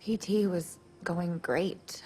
PT was going great.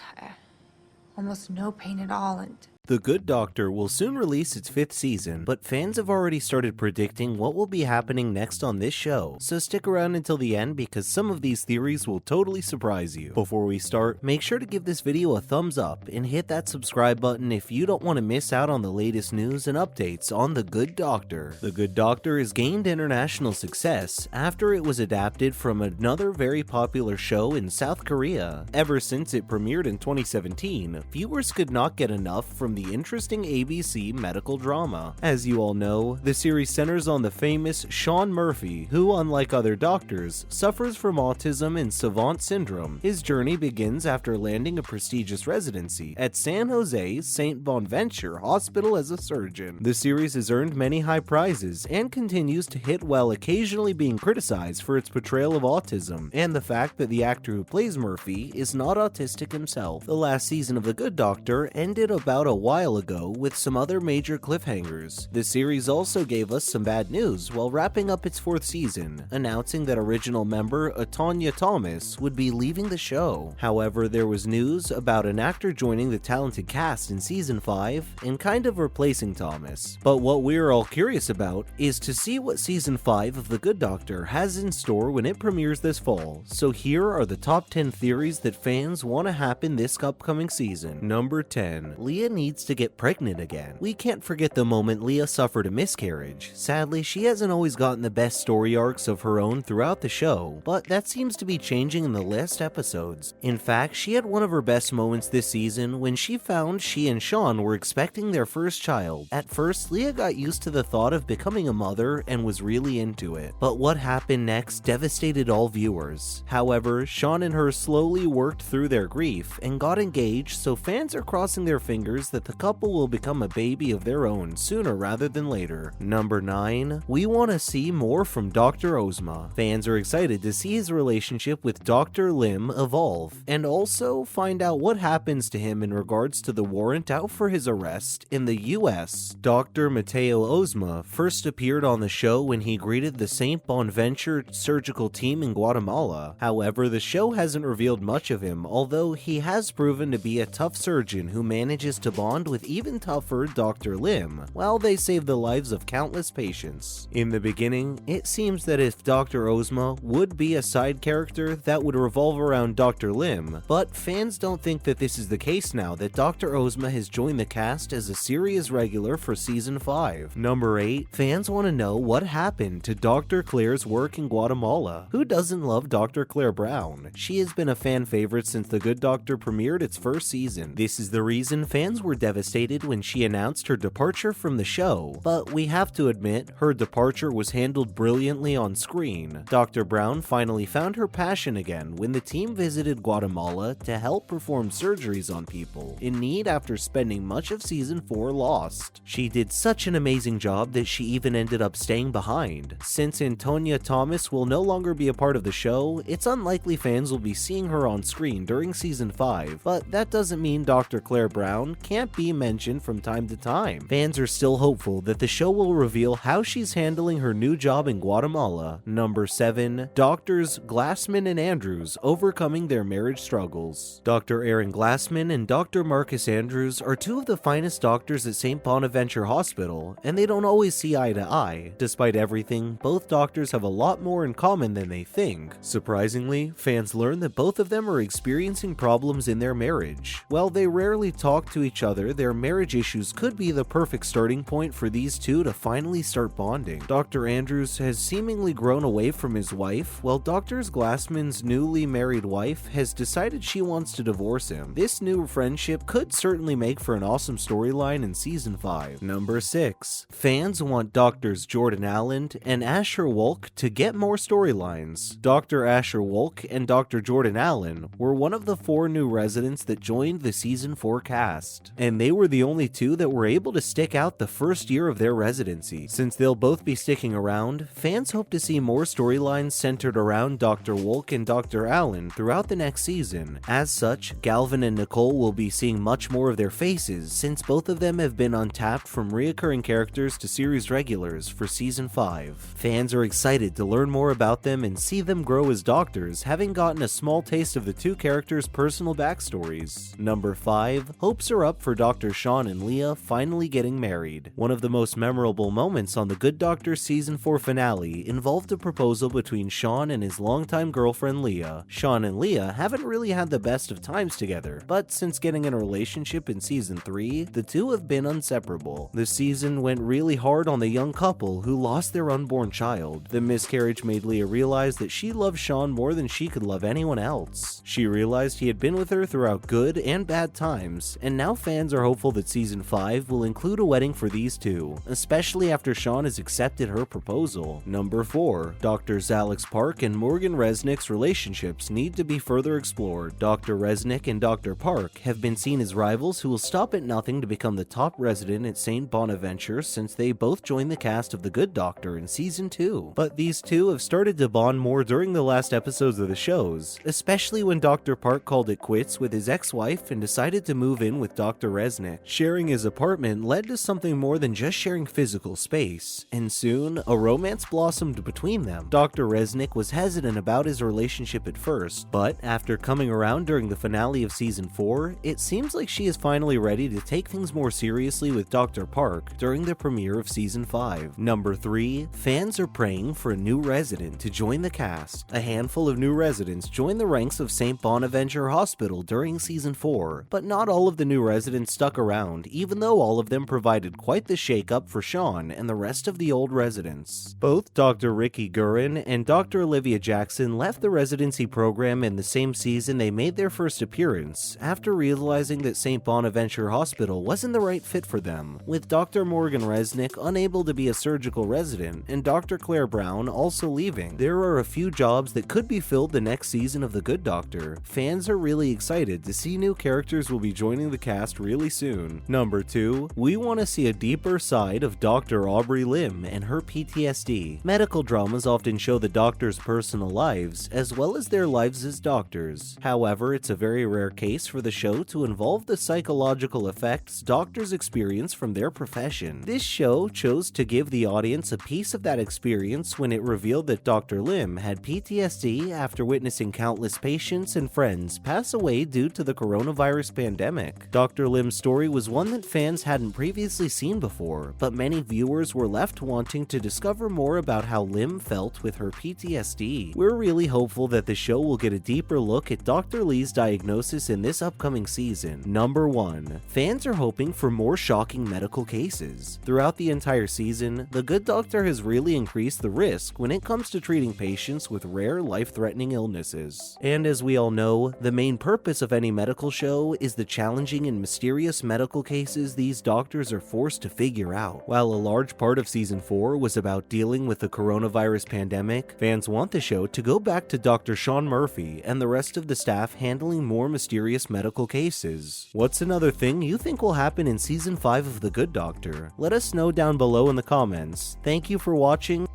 Almost no pain at all, and The Good Doctor will soon release its 5th season, but fans have already started predicting what will be happening next on this show, so stick around until the end because some of these theories will totally surprise you. Before we start, make sure to give this video a thumbs up and hit that subscribe button if you don't want to miss out on the latest news and updates on The Good Doctor. The Good Doctor has gained international success after it was adapted from another very popular show in South Korea. Ever since it premiered in 2017, viewers could not get enough from the interesting ABC medical drama. As you all know, the series centers on the famous Shaun Murphy, who, unlike other doctors, suffers from autism and savant syndrome. His journey begins after landing a prestigious residency at San Jose's St. Bonaventure Hospital as a surgeon. The series has earned many high prizes and continues to hit well, occasionally being criticized for its portrayal of autism and the fact that the actor who plays Murphy is not autistic himself. The last season of The Good Doctor ended about a while ago with some other major cliffhangers. The series also gave us some bad news while wrapping up its 4th season, announcing that original member Antonia Thomas would be leaving the show. However, there was news about an actor joining the talented cast in season 5 and kind of replacing Thomas. But what we're all curious about is to see what season 5 of The Good Doctor has in store when it premieres this fall. So here are the top 10 theories that fans want to happen this upcoming season. Number 10. Leah needs to get pregnant again. We can't forget the moment Leah suffered a miscarriage. Sadly, she hasn't always gotten the best story arcs of her own throughout the show, but that seems to be changing in the last episodes. In fact, she had one of her best moments this season when she found she and Shaun were expecting their first child. At first, Leah got used to the thought of becoming a mother and was really into it, but what happened next devastated all viewers. However, Shaun and her slowly worked through their grief and got engaged, so fans are crossing their fingers that the couple will become a baby of their own sooner rather than later. Number 9. We want to see more from Dr. Ozma. Fans are excited to see his relationship with Dr. Lim evolve, and also find out what happens to him in regards to the warrant out for his arrest in the US. Dr. Mateo Ozma first appeared on the show when he greeted the St. Bonaventure surgical team in Guatemala. However, the show hasn't revealed much of him, although he has proven to be a tough surgeon who manages to bond with even tougher Dr. Lim, while they save the lives of countless patients. In the beginning, it seems that if Dr. Ozma would be a side character that would revolve around Dr. Lim, but fans don't think that this is the case now that Dr. Ozma has joined the cast as a series regular for season 5. Number 8. Fans want to know what happened to Dr. Claire's work in Guatemala. Who doesn't love Dr. Claire Brown? She has been a fan favorite since The Good Doctor premiered its 1st season. This is the reason fans were devastated when she announced her departure from the show, but we have to admit her departure was handled brilliantly on screen. Dr. Brown finally found her passion again when the team visited Guatemala to help perform surgeries on people in need after spending much of season 4 lost. She did such an amazing job that she even ended up staying behind. Since Antonia Thomas will no longer be a part of the show, it's unlikely fans will be seeing her on screen during season 5, but that doesn't mean Dr. Claire Brown can't be mentioned from time to time. Fans are still hopeful that the show will reveal how she's handling her new job in Guatemala. Number 7. Doctors Glassman and Andrews overcoming their marriage struggles. Dr. Aaron Glassman and Dr. Marcus Andrews are two of the finest doctors at St. Bonaventure Hospital, and they don't always see eye to eye. Despite everything, both doctors have a lot more in common than they think. Surprisingly, fans learn that both of them are experiencing problems in their marriage. While they rarely talk to each other, their marriage issues could be the perfect starting point for these two to finally start bonding. Dr. Andrews has seemingly grown away from his wife, while Dr. Glassman's newly married wife has decided she wants to divorce him. This new friendship could certainly make for an awesome storyline in season 5. Number 6. Fans want Doctors Jordan Allen and Asher Wolk to get more storylines. Dr. Asher Wolk and Dr. Jordan Allen were one of the 4 new residents that joined the season 4 cast, and they were the only two that were able to stick out the first year of their residency. Since they'll both be sticking around, fans hope to see more storylines centered around Dr. Wolk and Dr. Allen throughout the next season. As such, Galvin and Nicole will be seeing much more of their faces since both of them have been untapped from reoccurring characters to series regulars for season 5. Fans are excited to learn more about them and see them grow as doctors, having gotten a small taste of the two characters' personal backstories. Number 5, hopes are up for Dr. Shaun and Leah finally getting married. One of the most memorable moments on The Good Doctor season 4 finale involved a proposal between Shaun and his longtime girlfriend Leah. Shaun and Leah haven't really had the best of times together, but since getting in a relationship in season 3, the two have been inseparable. The season went really hard on the young couple who lost their unborn child. The miscarriage made Leah realize that she loved Shaun more than she could love anyone else. She realized he had been with her throughout good and bad times, and now fans are hopeful that season 5 will include a wedding for these two, especially after Shaun has accepted her proposal. Number 4, Drs. Alex Park and Morgan Resnick's relationships need to be further explored. Dr. Resnick and Dr. Park have been seen as rivals who will stop at nothing to become the top resident at St. Bonaventure since they both joined the cast of The Good Doctor in season 2. But these two have started to bond more during the last episodes of the shows, especially when Dr. Park called it quits with his ex-wife and decided to move in with Dr. Resnick. Sharing his apartment led to something more than just sharing physical space, and soon a romance blossomed between them. Dr. Resnick was hesitant about his relationship at first, but after coming around during the finale of season 4, it seems like she is finally ready to take things more seriously with Dr. Park during the premiere of season 5. Number 3, fans are praying for a new resident to join the cast. A handful of new residents joined the ranks of St. Bonaventure Hospital during season 4, but not all of the new residents stuck around, even though all of them provided quite the shake-up for Shaun and the rest of the old residents. Both Dr. Ricky Gurin and Dr. Olivia Jackson left the residency program in the same season they made their first appearance, after realizing that St. Bonaventure Hospital wasn't the right fit for them, with Dr. Morgan Resnick unable to be a surgical resident and Dr. Claire Brown also leaving. There are a few jobs that could be filled the next season of The Good Doctor. Fans are really excited to see new characters will be joining the cast really soon. Number 2, we want to see a deeper side of Dr. Aubrey Lim and her PTSD. Medical dramas often show the doctors' personal lives, as well as their lives as doctors. However, it's a very rare case for the show to involve the psychological effects doctors experience from their profession. This show chose to give the audience a piece of that experience when it revealed that Dr. Lim had PTSD after witnessing countless patients and friends pass away due to the coronavirus pandemic. Dr. Lim's story was one that fans hadn't previously seen before, but many viewers were left wanting to discover more about how Lim felt with her PTSD. We're really hopeful that the show will get a deeper look at Dr. Lee's diagnosis in this upcoming season. Number 1, fans are hoping for more shocking medical cases. Throughout the entire season, The Good Doctor has really increased the risk when it comes to treating patients with rare, life-threatening illnesses. And as we all know, the main purpose of any medical show is the challenging and mysterious medical cases these doctors are forced to figure out. While a large part of season 4 was about dealing with the coronavirus pandemic, fans want the show to go back to Dr. Shaun Murphy and the rest of the staff handling more mysterious medical cases. What's another thing you think will happen in season 5 of The Good Doctor? Let us know down below in the comments. Thank you for watching.